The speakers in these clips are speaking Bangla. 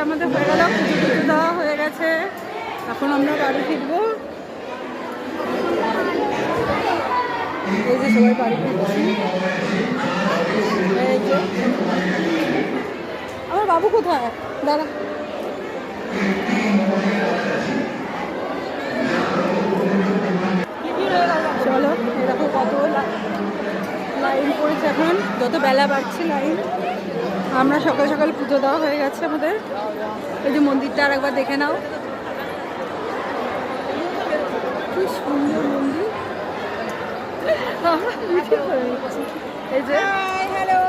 আমাদের হয়ে গেল, পুজো দেওয়া হয়ে গেছে। এখন আমরা বাড়ি ফিরবো। এই যে সবাই বাড়ি ফিরছি। এই যে আমার বাবু কোথায়? দাঁড়া। চলো, এরকম কত লাইন পড়েছে এখন, যত বেলা বাড়ছে লাইন। আমরা সকাল সকাল পুজো দেওয়া হয়ে গেছে আমাদের। এই যে মন্দিরটা আর একবার দেখে নাও, কি সুন্দর মন্দির। এই যে হ্যালো,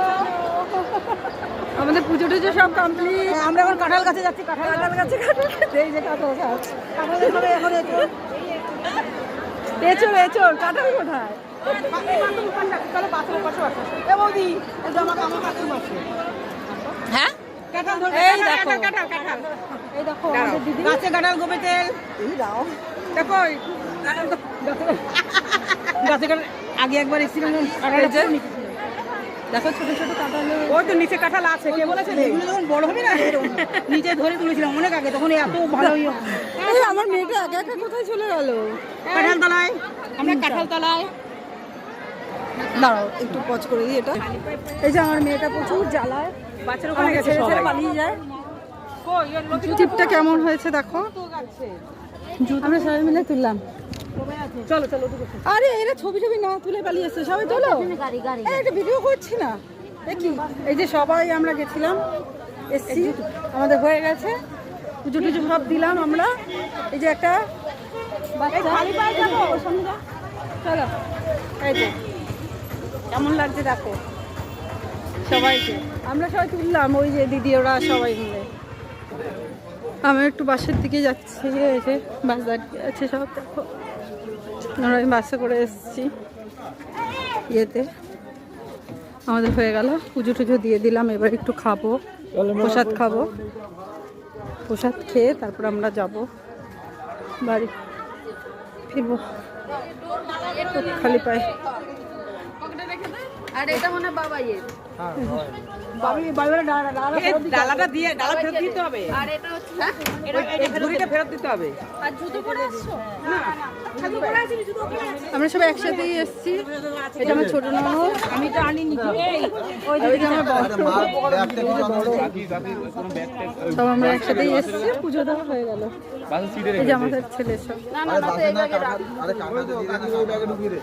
আমাদের পুজো টুজো সব কমপ্লিট। আমরা এখন কাঁঠাল গাছে যাচ্ছি, কাঁঠাল গাছে এই যে কাঁঠাল গাছ, এচোর এচোর, কাঁঠাল কোথায়? হ্যাঁ এই দেখো, এই দেখো আমাদের দিদি গাছে কাঁঠাল গোবে তেল। এই দাও, দেখো গাছে কাঁঠাল আগে একবার এসেছিলাম, দেখো ছোট ছোট কাঁঠাল। ওই তো নিচে কাঁঠাল আছে, কে বলেছে? এগুলো যখন বড় হবে না নিচে ধরে তুলেছিলাম অনেক আগে, তখন এত ভালো। আমার মেয়েটা একা একা কোথায় চলে গেল? কাঁঠাল তলায়, আমরা কাঁঠাল তলায়। দাঁড়াও একটু পজ করে দিই এটা। এই যে আমার মেয়েটা প্রচুর জ্বালায়, বাচ্চার ওখানে গেছে, ছেড়ে পালিয়ে যায়। টিপটা কেমন হয়েছে দেখো, আমরা সবাই মিলে তুললাম। চলো চলো। আরে এরা ছবি ছবি না তুলে পালিয়ে এসছে, সবাই তোলো। একটা ভিডিও করছি না দেখি। এই যে সবাই আমরা গেছিলাম, এসছি, আমাদের হয়ে গেছে পুজো টুজো সব দিলাম আমরা। এই যে একটা বাচ্চা, চলো। এই যে কেমন লাগছে দেখো সবাইকে, আমরা সবাই তুললাম। ওই যে দিদি ওরা সবাই মিলে। আমি একটু বাসের দিকে যাচ্ছি, এই যে বাস দাঁড়িয়ে আছে সব, দেখো আমরা বাসে করে এসেছি ইয়েতে। আমাদের হয়ে গেল, পুজো টুজো দিয়ে দিলাম। এবার একটু খাবো, প্রসাদ খাবো, প্রসাদ খেয়ে তারপর আমরা যাব বাড়ি ফিরবো খালি পায়ে। আর এটা মনে বাবাইয়ের, ডালাটা দিয়ে ডালা ফেরত দিতে হবে। আর এটা হচ্ছে ঝুড়িটা ফেরত দিতে হবে। আর জুতো পরে আসছো? আমরা সবাই একসাথেই এসেছি। এটা আমার ছোট ননদ, আমি তো আনিনি। ওইটা আমার বড়। সব আমরা একসাথেই এসেছি, পুজো দেওয়া হয়ে গেল। এই যে আমাদের ছেলে সব। না না, বাসে এই ব্যাগে রাখ। আরে কাকা দিয়ে না, ওই ব্যাগে ঢুকিয়ে দে।